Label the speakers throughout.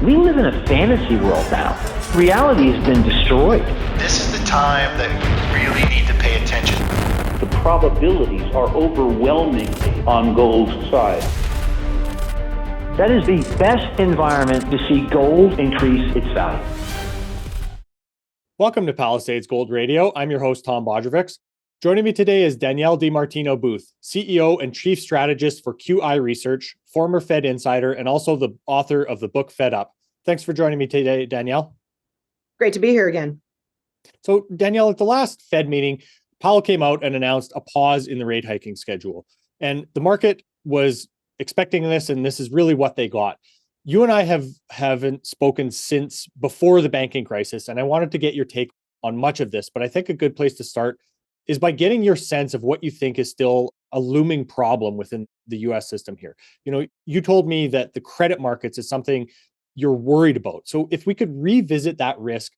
Speaker 1: We live in a fantasy world now. Reality has been destroyed.
Speaker 2: This is the time that we really need to pay attention.
Speaker 1: The probabilities are overwhelmingly on gold's side. That is the best environment to see gold increase its value.
Speaker 3: Welcome to Palisade's Gold Radio. I'm your host, Tom Bodrovics. Joining me today is Danielle DiMartino Booth, CEO and Chief Strategist for QI Research, former Fed insider, and also the author of the book Fed Up. Thanks for joining me today, Danielle.
Speaker 4: Great to be here again.
Speaker 3: So, Danielle, at the last Fed meeting, Powell came out and announced a pause in the rate hiking schedule. And the market was expecting this, and this is really what they got. You and I haven't spoken since before the banking crisis, and I wanted to get your take on much of this, but I think a good place to start is by getting your sense of what you think is still a looming problem within the US system here. You know, you told me that the credit markets is something you're worried about. So if we could revisit that risk,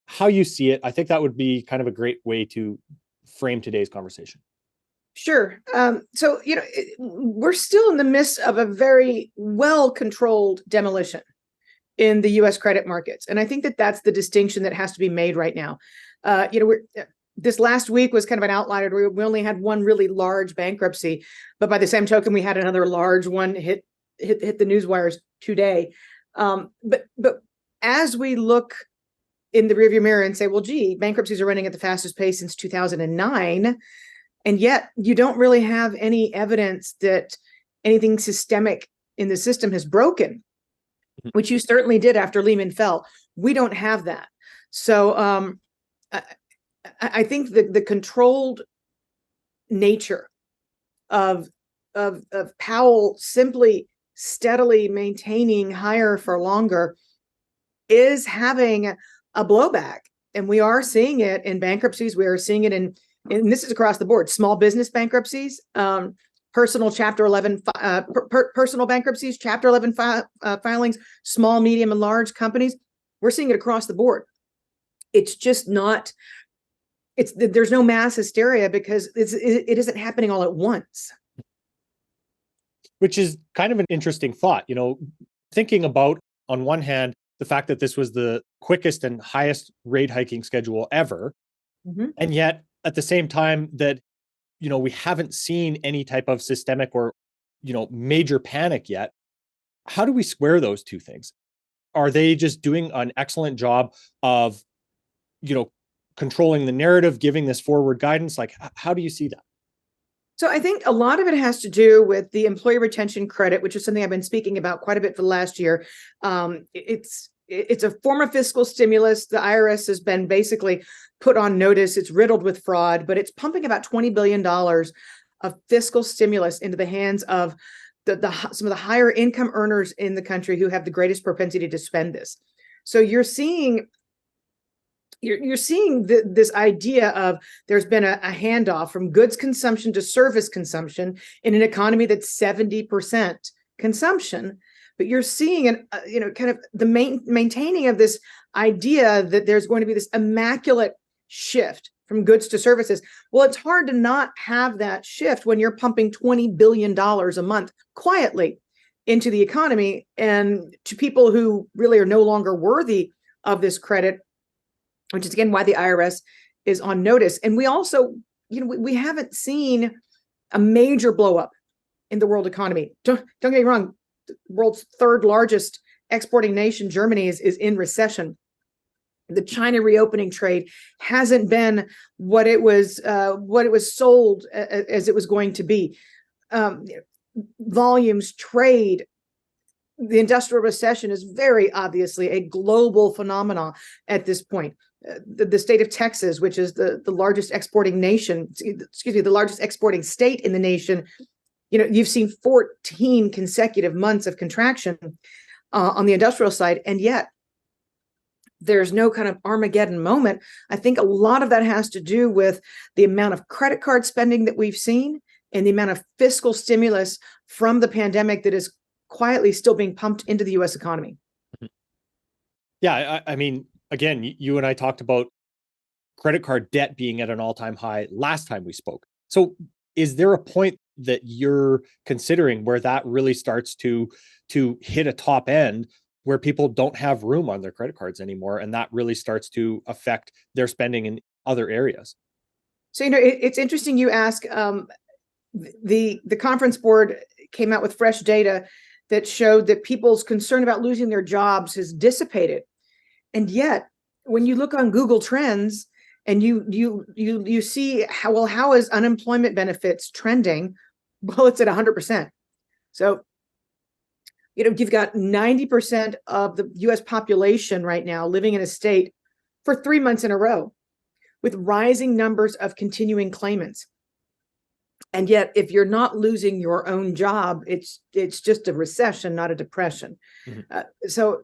Speaker 3: how you see it, I think that would be kind of a great way to frame today's conversation.
Speaker 4: Sure. We're still in the midst of a very well-controlled demolition in the U.S. credit markets. And I think that that's the distinction that has to be made right now. This last week was kind of an outlier. We only had one really large bankruptcy, but by the same token, we had another large one hit the news wires today. But as we look in the rearview mirror and say, well, gee, bankruptcies are running at the fastest pace since 2009. And yet you don't really have any evidence that anything systemic in the system has broken, which you certainly did after Lehman fell. We don't have that. So I think the controlled nature of Powell simply steadily maintaining higher for longer is having a blowback. And we are seeing it in bankruptcies. We are seeing it and this is across the board, small business bankruptcies, personal Chapter 11, personal bankruptcies, Chapter 11 filings, small, medium, and large companies. We're seeing it across the board. It's just not, there's no mass hysteria because it isn't happening all at once.
Speaker 3: Which is kind of an interesting thought, you know, thinking about, on one hand, the fact that this was the quickest and highest rate hiking schedule ever. Mm-hmm. And yet, at the same time that, you know, we haven't seen any type of systemic or, you know, major panic yet. How do we square those two things? Are they just doing an excellent job of, you know, controlling the narrative, giving this forward guidance? Like, how do you see that?
Speaker 4: So I think a lot of it has to do with the employee retention credit, which is something I've been speaking about quite a bit for the last year. It's a form of fiscal stimulus. The IRS has been basically put on notice. It's riddled with fraud, but it's pumping about $20 billion of fiscal stimulus into the hands of some of the higher income earners in the country who have the greatest propensity to spend this. So you're seeing this idea of there's been a handoff from goods consumption to service consumption in an economy that's 70% consumption. But you're seeing kind of the maintaining of this idea that there's going to be this immaculate shift from goods to services. Well, it's hard to not have that shift when you're pumping $20 billion a month quietly into the economy and to people who really are no longer worthy of this credit, which is again why the IRS is on notice. And we also, we haven't seen a major blow up in the world economy. Don't get me wrong. The world's third largest exporting nation, Germany, is in recession. The China reopening trade hasn't been what it was sold as it was going to be. Volumes, trade, the industrial recession is very obviously a global phenomenon at this point. The state of Texas, which is the largest exporting nation, the largest exporting state in the nation, you've seen 14 consecutive months of contraction on the industrial side, and yet there's no kind of Armageddon moment. I think a lot of that has to do with the amount of credit card spending that we've seen and the amount of fiscal stimulus from the pandemic that is quietly still being pumped into the U.S. economy.
Speaker 3: Yeah, I mean, again, you and I talked about credit card debt being at an all-time high last time we spoke. So is there a point that you're considering where that really starts to hit a top end where people don't have room on their credit cards anymore. And that really starts to affect their spending in other areas.
Speaker 4: So, it's interesting you ask. The conference board came out with fresh data that showed that people's concern about losing their jobs has dissipated. And yet, when you look on Google Trends and you see how is unemployment benefits trending? Well, it's at 100%. So, you've got 90% of the US population right now living in a state for 3 months in a row with rising numbers of continuing claimants. And yet, if you're not losing your own job, it's just a recession, not a depression. Mm-hmm. So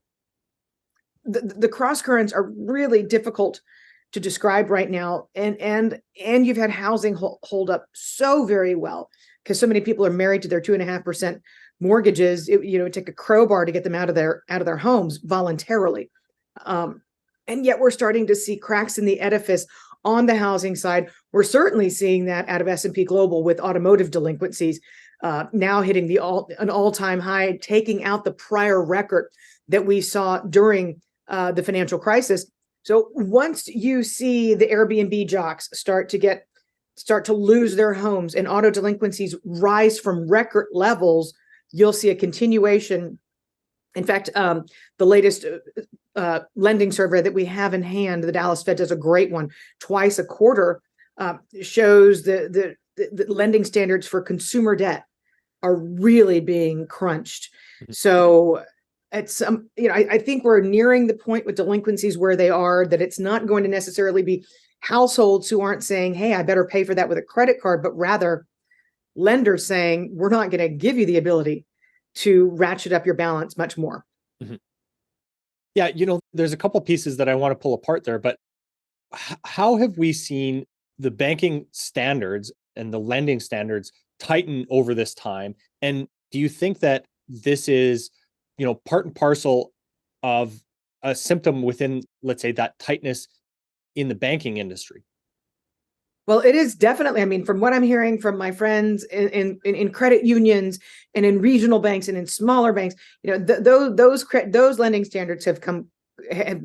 Speaker 4: the cross currents are really difficult to describe right now. And you've had housing hold up so very well because so many people are married to their 2.5% mortgages. It take a crowbar to get them out of their homes voluntarily. And yet we're starting to see cracks in the edifice on the housing side. We're certainly seeing that out of S&P Global with automotive delinquencies now hitting an all-time high, taking out the prior record that we saw during the financial crisis. So once you see the Airbnb jocks start to lose their homes and auto delinquencies rise from record levels, you'll see a continuation. In fact, the latest lending survey that we have in hand, the Dallas Fed does a great one twice a quarter, shows the lending standards for consumer debt are really being crunched. Mm-hmm. So it's I think we're nearing the point with delinquencies where they are, that it's not going to necessarily be households who aren't saying, hey, I better pay for that with a credit card, but rather lenders saying, we're not going to give you the ability to ratchet up your balance much more.
Speaker 3: Mm-hmm. Yeah, there's a couple pieces that I want to pull apart there, but how have we seen the banking standards and the lending standards tighten over this time? And do you think that this is, part and parcel of a symptom within, let's say, that tightness in the banking industry?
Speaker 4: Well, it is definitely. From what I'm hearing from my friends in credit unions and in regional banks and in smaller banks, those lending standards have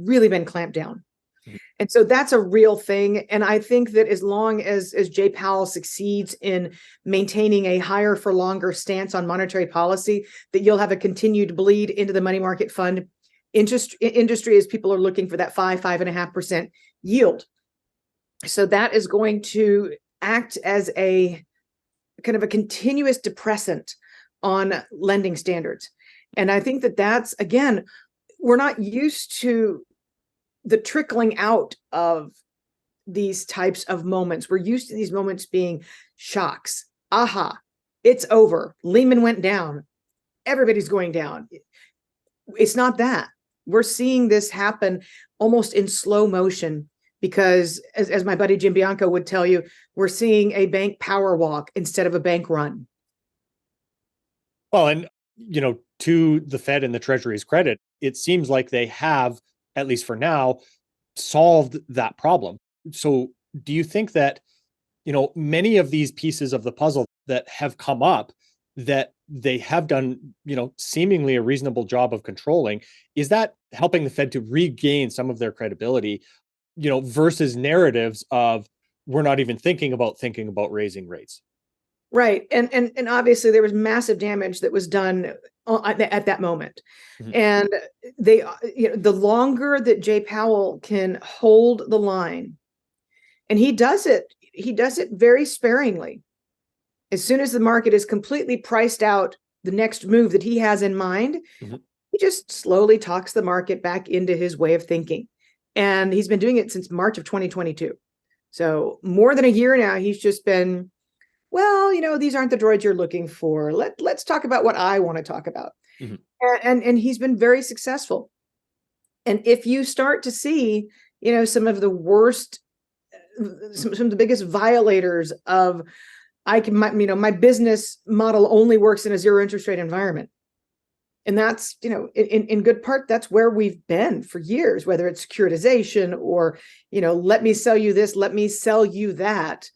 Speaker 4: really been clamped down. Mm-hmm. And so that's a real thing. And I think that as long as Jay Powell succeeds in maintaining a higher for longer stance on monetary policy, that you'll have a continued bleed into the money market fund industry as people are looking for that 5.5% yield. So that is going to act as a kind of a continuous depressant on lending standards. And I think that's, again, we're not used to the trickling out of these types of moments. We're used to these moments being shocks. Aha, it's over. Lehman went down. Everybody's going down. It's not that. We're seeing this happen almost in slow motion. Because as my buddy Jim Bianco would tell you, we're seeing a bank power walk instead of a bank run.
Speaker 3: Well, and, to the Fed and the Treasury's credit, it seems like they have, at least for now, solved that problem. So do you think that, many of these pieces of the puzzle that have come up that they have done, seemingly a reasonable job of controlling, is that helping the Fed to regain some of their credibility? Versus narratives of we're not even thinking about raising rates.
Speaker 4: Right. And obviously there was massive damage that was done at that moment. Mm-hmm. And the longer that Jay Powell can hold the line, and he does it very sparingly. As soon as the market is completely priced out the next move that he has in mind, mm-hmm. he just slowly talks the market back into his way of thinking. And he's been doing it since March of 2022. So more than a year now, he's just been, these aren't the droids you're looking for. Let's talk about what I want to talk about. Mm-hmm. And he's been very successful. And if you start to see, some of the worst, some of the biggest violators of, my business model only works in a zero interest rate environment. And that's, in good part, that's where we've been for years, whether it's securitization or, let me sell you this, let me sell you that.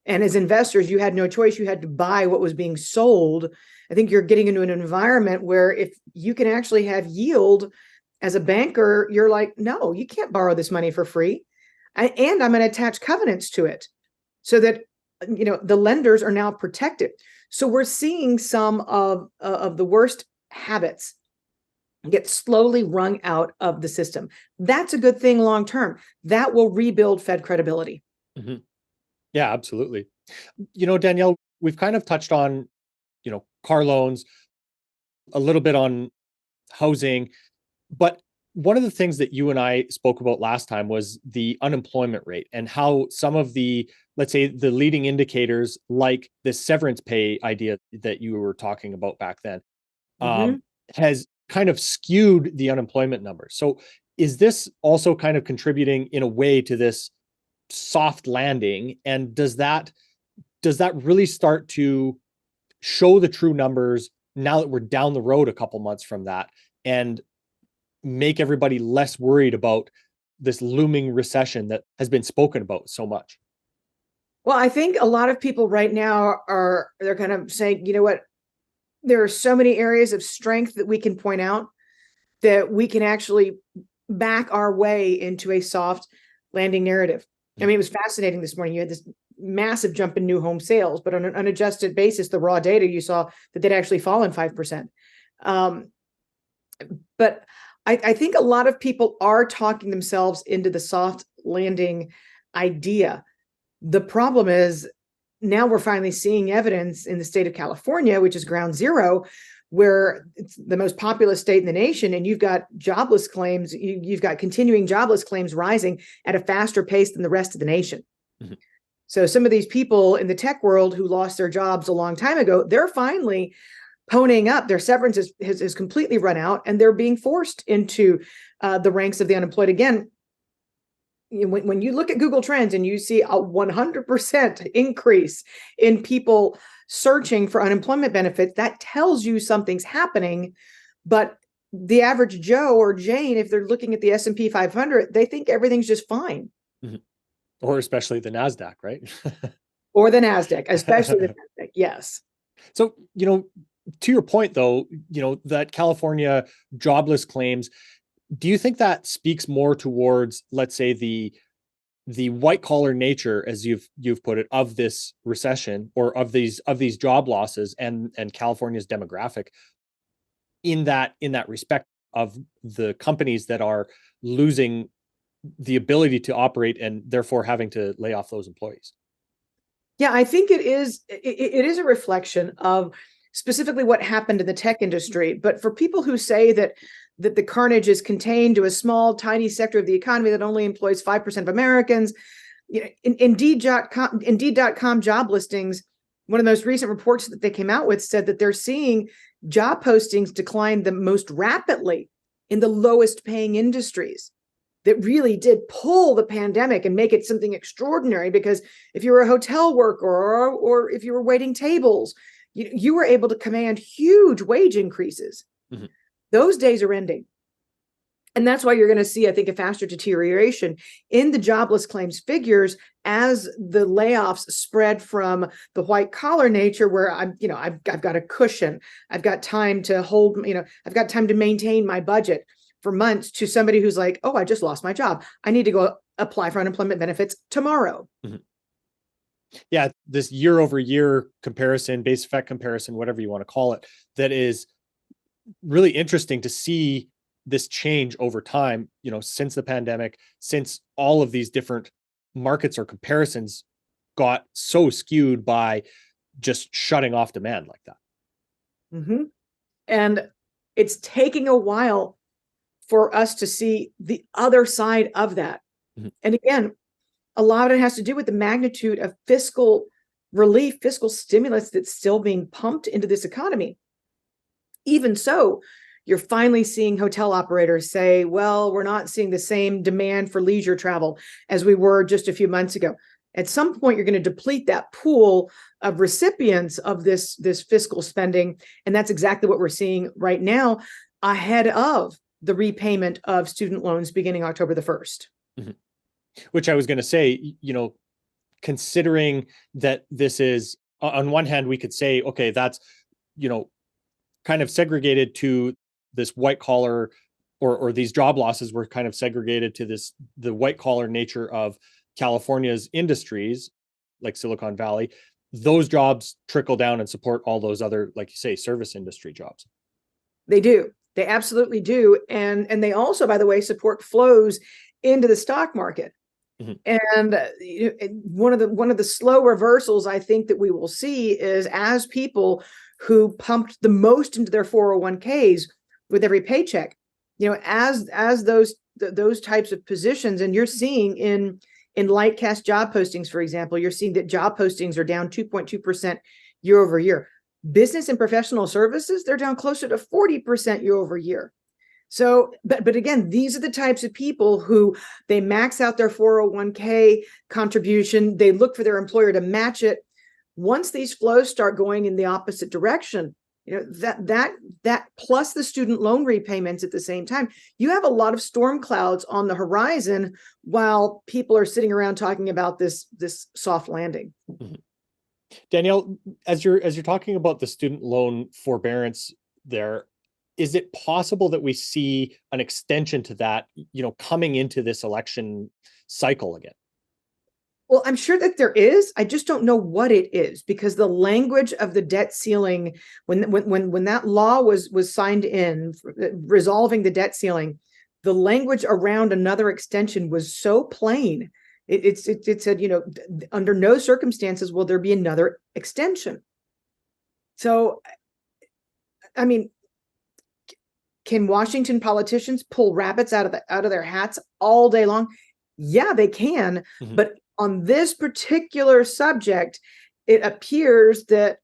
Speaker 4: And as investors, you had no choice. You had to buy what was being sold. I think you're getting into an environment where if you can actually have yield As a banker, you're like, no, you can't borrow this money for free. And I'm going to attach covenants to it so that, the lenders are now protected. So we're seeing some of the worst habits get slowly wrung out of the system. That's a good thing long term. That will rebuild Fed credibility.
Speaker 3: Mm-hmm. Yeah, absolutely. Danielle, we've kind of touched on, car loans, a little bit on housing, but one of the things that you and I spoke about last time was the unemployment rate and how some of the, let's say, the leading indicators, like this severance pay idea that you were talking about back then, has kind of skewed the unemployment numbers. So is this also kind of contributing in a way to this soft landing? And does that really start to show the true numbers now that we're down the road a couple months from that, and make everybody less worried about this looming recession that has been spoken about so much?
Speaker 4: Well, I think a lot of people right now they're kind of saying, you know what, there are so many areas of strength that we can point out that we can actually back our way into a soft landing narrative. I mean, it was fascinating this morning. You had this massive jump in new home sales, but on an unadjusted basis, the raw data, you saw that they'd actually fallen 5%. But I think a lot of people are talking themselves into the soft landing idea. The problem is now we're finally seeing evidence in the state of California, which is ground zero, where it's the most populous state in the nation, and you've got jobless claims, you've got continuing jobless claims rising at a faster pace than the rest of the nation. Mm-hmm. So some of these people in the tech world who lost their jobs a long time ago, they're finally ponying up. Their severance has completely run out, and they're being forced into the ranks of the unemployed again. When you look at Google Trends and you see a 100% increase in people searching for unemployment benefits, that tells you something's happening. But the average Joe or Jane, if they're looking at the S&P 500, they think everything's just fine.
Speaker 3: Mm-hmm. Or especially the NASDAQ, right?
Speaker 4: Or the NASDAQ, especially the NASDAQ, yes.
Speaker 3: So, to your point, though, that California jobless claims, do you think that speaks more towards, let's say, the white collar nature, as you've put it, of this recession or of these job losses and California's demographic in that respect of the companies that are losing the ability to operate and therefore having to lay off those employees?
Speaker 4: Yeah, I think it is a reflection of specifically what happened in the tech industry. But for people who say that the carnage is contained to a small, tiny sector of the economy that only employs 5% of Americans, Indeed.com job listings, one of the most recent reports that they came out with said that they're seeing job postings decline the most rapidly in the lowest paying industries. That really did pull the pandemic and make it something extraordinary, because if you were a hotel worker or if you were waiting tables, you were able to command huge wage increases. Mm-hmm. Those days are ending. And that's why you're going to see, I think, a faster deterioration in the jobless claims figures as the layoffs spread from the white collar nature, where I've got a cushion, I've got time to hold, I've got time to maintain my budget for months, to somebody who's like, oh, I just lost my job, I need to go apply for unemployment benefits tomorrow. Mm-hmm.
Speaker 3: Yeah, this year over year comparison, base effect comparison, whatever you want to call it, that is really interesting to see this change over time, since the pandemic, since all of these different markets or comparisons got so skewed by just shutting off demand like that.
Speaker 4: Mm-hmm. And it's taking a while for us to see the other side of that. Mm-hmm. And again, a lot of it has to do with the magnitude of fiscal relief, fiscal stimulus that's still being pumped into this economy. Even so, you're finally seeing hotel operators say, well, we're not seeing the same demand for leisure travel as we were just a few months ago. At some point, you're going to deplete that pool of recipients of this fiscal spending. And that's exactly what we're seeing right now, ahead of the repayment of student loans beginning October the 1st.
Speaker 3: Mm-hmm. Which I was going to say, considering that this is, on one hand, we could say, okay, that's, kind of segregated to this white collar or these job losses were kind of segregated to the white collar nature of California's industries, like Silicon Valley. Those jobs trickle down and support all those other, like you say, service industry jobs.
Speaker 4: They do. They absolutely do. And they also, by the way, support flows into the stock market. And one of the slow reversals I think that we will see is as people who pumped the most into their 401ks with every paycheck, as those types of positions, and you're seeing in Lightcast job postings, for example, you're seeing that job postings are down 2.2% year over year. Business and professional services, they're down closer to 40% year over year. So, but again, these are the types of people who they max out their 401k contribution. They look for their employer to match it. Once these flows start going in the opposite direction, that plus the student loan repayments at the same time, you have a lot of storm clouds on the horizon while people are sitting around talking about this soft landing.
Speaker 3: Mm-hmm. Danielle, as you're talking about the student loan forbearance there, is it possible that we see an extension to that, coming into this election cycle again?
Speaker 4: Well, I'm sure that there is. I just don't know what it is, because the language of the debt ceiling, when that law was signed in, resolving the debt ceiling, the language around another extension was so plain. It said, under no circumstances will there be another extension. So, I mean, can Washington politicians pull rabbits out of their hats all day long? Yeah, they can. Mm-hmm. But on this particular subject, it appears that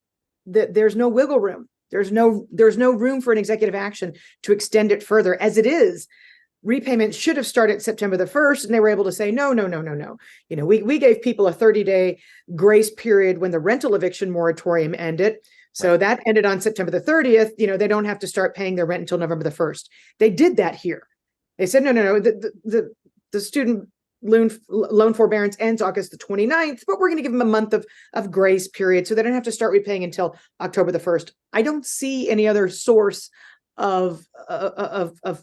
Speaker 4: there's no wiggle room. There's no room for an executive action to extend it further. As it is, repayments should have started September the 1st, and they were able to say, no. We gave people a 30-day grace period when the rental eviction moratorium ended. So right. That ended on September the 30th. They don't have to start paying their rent until November the 1st. They did that here. They said, no. The student loan forbearance ends August the 29th, but we're going to give them a month of grace period so they don't have to start repaying until October the 1st. I don't see any other source of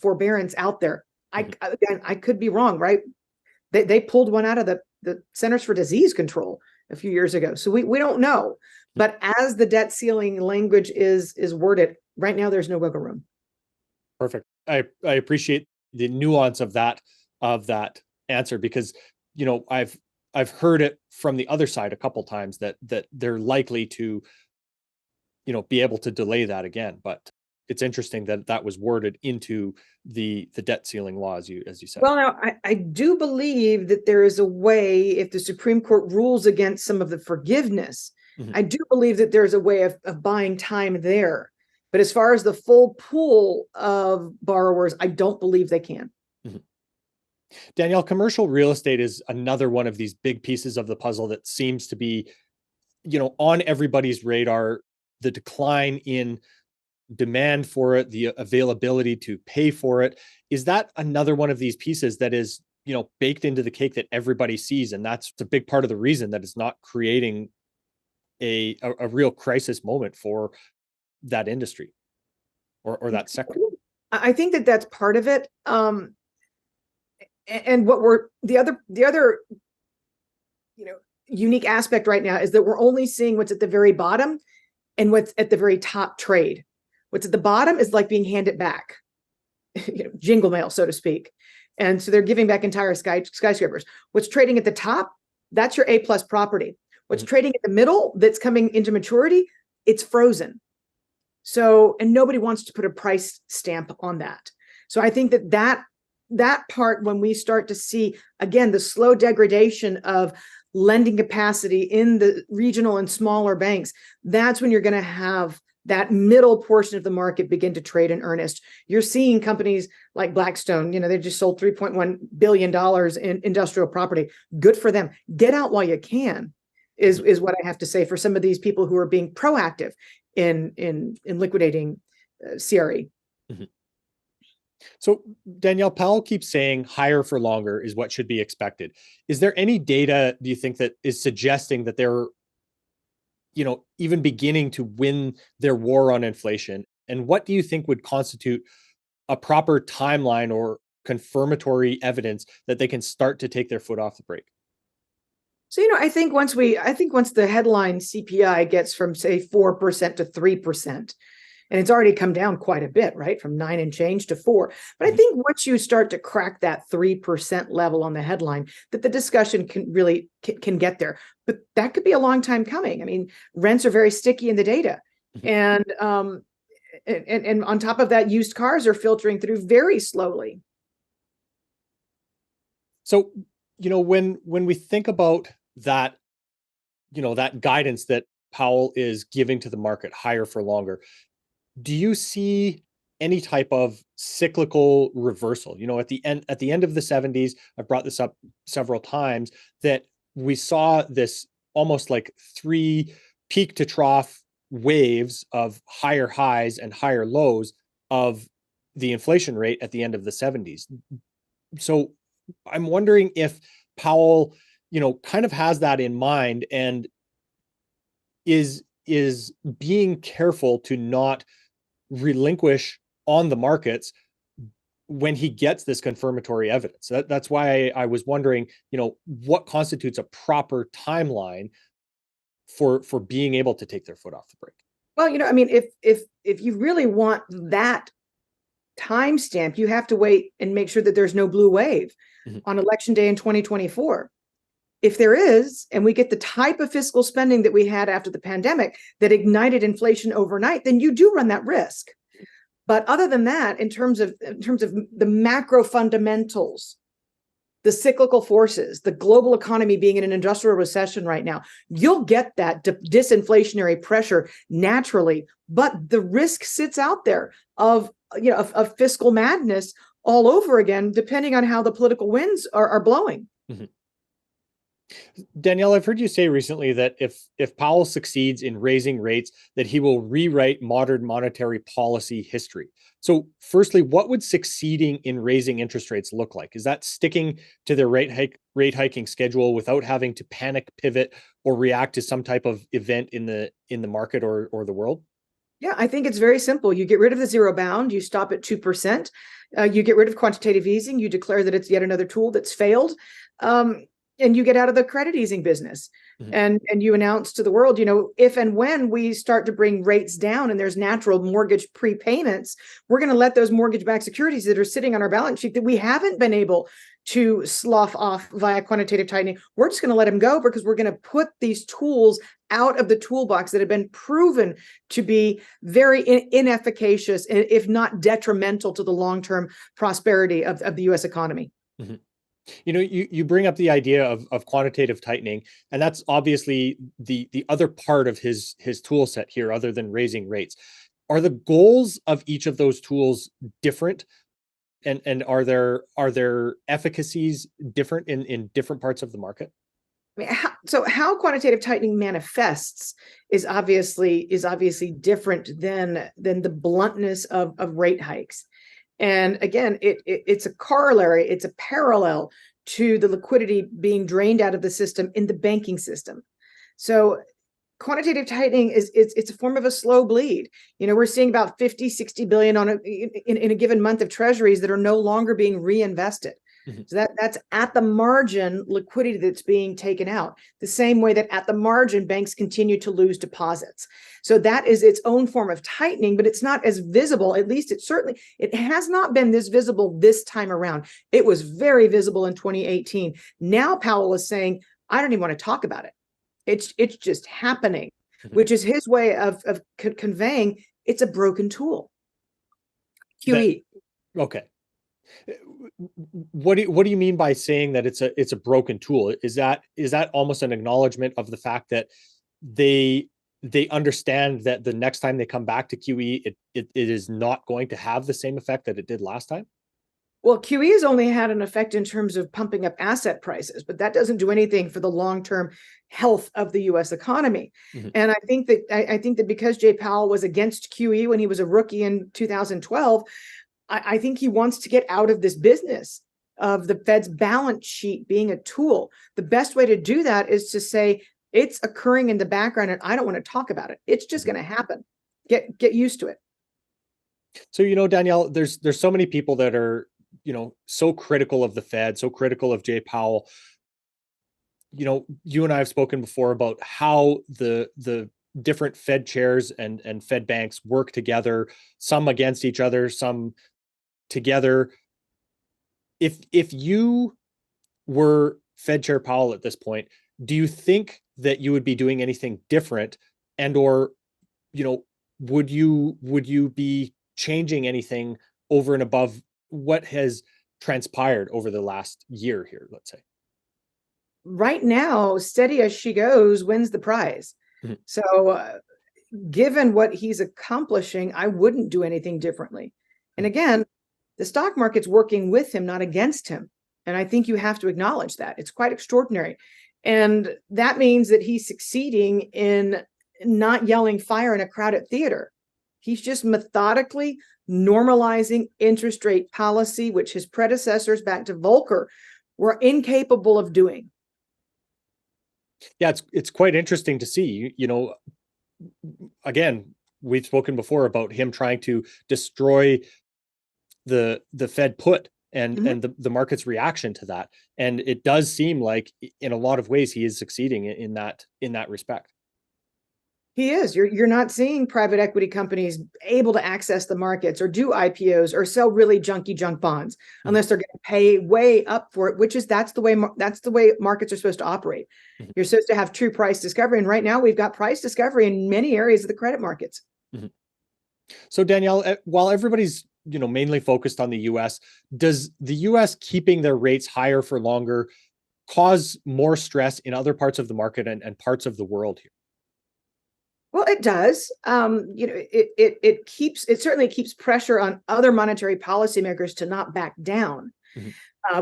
Speaker 4: forbearance out there. I could be wrong, right? They pulled one out of the Centers for Disease Control a few years ago. So we don't know. But as the debt ceiling language is worded, right now there's no wiggle room. Perfect.
Speaker 3: I appreciate the nuance of that answer, because I've heard it from the other side a couple times that they're likely to be able to delay that again. But it's interesting that was worded into the debt ceiling law, as you said.
Speaker 4: Well, now I do believe that there is a way, if the Supreme Court rules against some of the forgiveness, mm-hmm. I do believe that there's a way of buying time there. But as far as the full pool of borrowers, I don't believe they can.
Speaker 3: Mm-hmm. Danielle, commercial real estate is another one of these big pieces of the puzzle that seems to be, on everybody's radar. The decline in demand for it, the availability to pay for it. Is that another one of these pieces that is, baked into the cake that everybody sees? And that's a big part of the reason that it's not creating a real crisis moment for that industry or that sector.
Speaker 4: I think that that's part of it. And what the other unique aspect right now is that we're only seeing what's at the very bottom and what's at the very top trade. What's at the bottom is like being handed back, jingle mail, so to speak. And so they're giving back entire skyscrapers. What's trading at the top, that's your A+ property. What's mm-hmm. trading at the middle that's coming into maturity, it's frozen. So, and nobody wants to put a price stamp on that. So I think that part, when we start to see, again, the slow degradation of lending capacity in the regional and smaller banks, that's when you're going to have that middle portion of the market begin to trade in earnest. You're seeing companies like Blackstone, they just sold $3.1 billion in industrial property. Good for them. Get out while you can, is what I have to say for some of these people who are being proactive in liquidating CRE.
Speaker 3: Mm-hmm. So Danielle, Powell keeps saying higher for longer is what should be expected. Is there any data, do you think, that is suggesting that they're, even beginning to win their war on inflation? And what do you think would constitute a proper timeline or confirmatory evidence that they can start to take their foot off the brake?
Speaker 4: So, I think once the headline CPI gets from, say, 4% to 3%, and it's already come down quite a bit, right? From 9 and change to 4. But I think once you start to crack that 3% level on the headline, that the discussion can get there. But that could be a long time coming. I mean, rents are very sticky in the data. And on top of that, used cars are filtering through very slowly.
Speaker 3: So, when we think about that, that guidance that Powell is giving to the market, higher for longer, do you see any type of cyclical reversal? At the end of the 70s, I've brought this up several times, that we saw this almost like 3 peak to trough waves of higher highs and higher lows of the inflation rate at the end of the 70s. So I'm wondering if Powell, kind of has that in mind and is being careful to not relinquish on the markets when he gets this confirmatory evidence. That's why I was wondering, what constitutes a proper timeline for being able to take their foot off the brake.
Speaker 4: Well, I mean, if you really want that timestamp, you have to wait and make sure that there's no blue wave on election day in 2024. If there is, and we get the type of fiscal spending that we had after the pandemic that ignited inflation overnight, then you do run that risk. But other than that, in terms of the macro fundamentals, the cyclical forces, the global economy being in an industrial recession right now, you'll get that disinflationary pressure naturally. But the risk sits out there of fiscal madness all over again, depending on how the political winds are blowing.
Speaker 3: Danielle, I've heard you say recently that if Powell succeeds in raising rates, that he will rewrite modern monetary policy history. So firstly, what would succeeding in raising interest rates look like? Is that sticking to their rate hiking schedule without having to panic pivot or react to some type of event in the market or the world?
Speaker 4: Yeah, I think it's very simple. You get rid of the zero bound, you stop at 2%, you get rid of quantitative easing, you declare that it's yet another tool that's failed. And you get out of the credit easing business. And you announce to the world, if and when we start to bring rates down and there's natural mortgage prepayments, we're going to let those mortgage-backed securities that are sitting on our balance sheet that we haven't been able to slough off via quantitative tightening, we're just going to let them go, because we're going to put these tools out of the toolbox that have been proven to be very inefficacious, if not detrimental to the long-term prosperity of the U.S. economy.
Speaker 3: You bring up the idea of quantitative tightening, and that's obviously the other part of his tool set here, other than raising rates. Are the goals of each of those tools different? And are there efficacies different in different parts of the market?
Speaker 4: I mean, how quantitative tightening manifests is obviously different than the bluntness of rate hikes. And again, it's a corollary, it's a parallel to the liquidity being drained out of the system in the banking system. So quantitative tightening it's a form of a slow bleed. We're seeing about 50-60 billion in a given month of treasuries that are no longer being reinvested. So that's at the margin liquidity that's being taken out, the same way that at the margin banks continue to lose deposits. So that is its own form of tightening, but it's not as visible. At least it has not been this visible this time around. It was very visible in 2018. Now Powell is saying, I don't even want to talk about it. It's just happening, which is his way of conveying it's a broken tool. QE.
Speaker 3: Okay. What do you mean by saying that it's a broken tool? Is that almost an acknowledgement of the fact that they understand that the next time they come back to QE, it is not going to have the same effect that it did last time?
Speaker 4: Well, QE has only had an effect in terms of pumping up asset prices, but that doesn't do anything for the long-term health of the U.S. economy. And I think that because Jay Powell was against QE when he was a rookie in 2012, I think he wants to get out of this business of the Fed's balance sheet being a tool. The best way to do that is to say it's occurring in the background and I don't want to talk about it. It's just going to happen. Get used to it.
Speaker 3: So, Danielle, there's so many people that are, so critical of the Fed, so critical of Jay Powell. You and I have spoken before about how the different Fed chairs and Fed banks work together, some against each other, some together. If you were Fed Chair Powell at this point, do you think that you would be doing anything different, and or would you be changing anything over and above what has transpired over the last year here, let's say?
Speaker 4: Right now, steady as she goes wins the prize.
Speaker 3: Mhm.
Speaker 4: So, given what he's accomplishing, I wouldn't do anything differently. And again, the stock market's working with him, not against him. And I think you have to acknowledge that. It's quite extraordinary. And that means that he's succeeding in not yelling fire in a crowded theater. He's just methodically normalizing interest rate policy, which his predecessors back to Volcker were incapable of doing.
Speaker 3: Yeah, it's quite interesting to see. Again, we've spoken before about him trying to destroy the Fed put and the market's reaction to that. And it does seem like in a lot of ways he is succeeding in that respect.
Speaker 4: He is. You're not seeing private equity companies able to access the markets or do IPOs or sell really junky junk bonds unless they're going to pay way up for it, that's the way markets are supposed to operate. You're supposed to have true price discovery, and right now we've got price discovery in many areas of the credit markets.
Speaker 3: So Danielle, while everybody's mainly focused on the U.S., does the U.S. keeping their rates higher for longer cause more stress in other parts of the market and parts of the world here?
Speaker 4: Well, it does. It certainly keeps pressure on other monetary policymakers to not back down.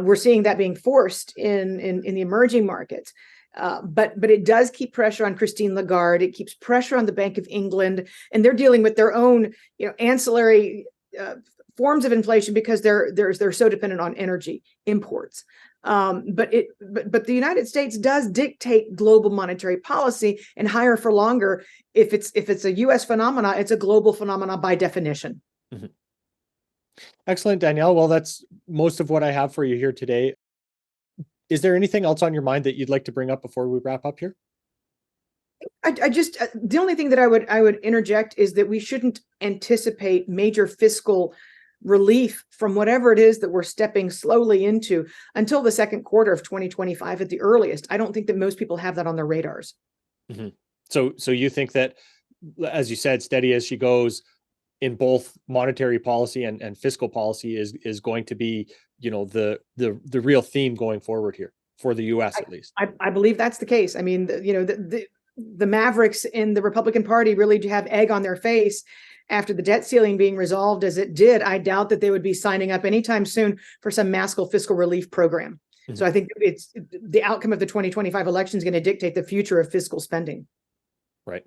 Speaker 4: We're seeing that being forced in the emerging markets. But it does keep pressure on Christine Lagarde. It keeps pressure on the Bank of England, and they're dealing with their own, ancillary forms of inflation because they're so dependent on energy imports. But the United States does dictate global monetary policy, and higher for longer. If it's a U.S. phenomena, it's a global phenomena by definition.
Speaker 3: Excellent, Danielle. Well, that's most of what I have for you here today. Is there anything else on your mind that you'd like to bring up before we wrap up here?
Speaker 4: I just the only thing that I would interject is that we shouldn't anticipate major fiscal relief from whatever it is that we're stepping slowly into until the second quarter of 2025 at the earliest. I don't think that most people have that on their radars.
Speaker 3: So you think that, as you said, steady as she goes in both monetary policy and fiscal policy is going to be, the real theme going forward here for the U.S. at least.
Speaker 4: I believe that's the case. I mean, the Mavericks in the Republican Party really do have egg on their face after the debt ceiling being resolved as it did. I doubt that they would be signing up anytime soon for some massive fiscal relief program. So I think it's the outcome of the 2025 election is going to dictate the future of fiscal spending.
Speaker 3: Right.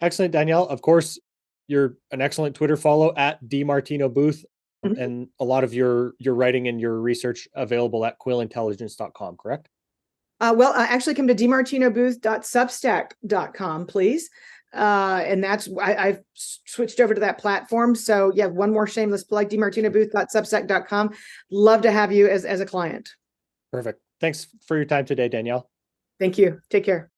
Speaker 3: Excellent, Danielle. Of course, you're an excellent Twitter follow at DiMartino Booth, and a lot of your writing and your research available at quillintelligence.com, correct?
Speaker 4: Well, actually come to dmartinobooth.substack.com, please. And I've switched over to that platform. So yeah, one more shameless plug, dmartinobooth.substack.com. Love to have you as a client.
Speaker 3: Perfect. Thanks for your time today, Danielle.
Speaker 4: Thank you. Take care.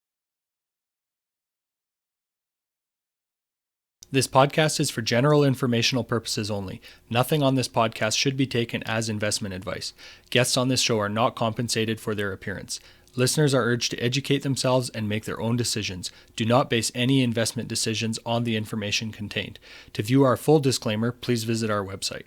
Speaker 5: This podcast is for general informational purposes only. Nothing on this podcast should be taken as investment advice. Guests on this show are not compensated for their appearance. Listeners are urged to educate themselves and make their own decisions. Do not base any investment decisions on the information contained. To view our full disclaimer, please visit our website.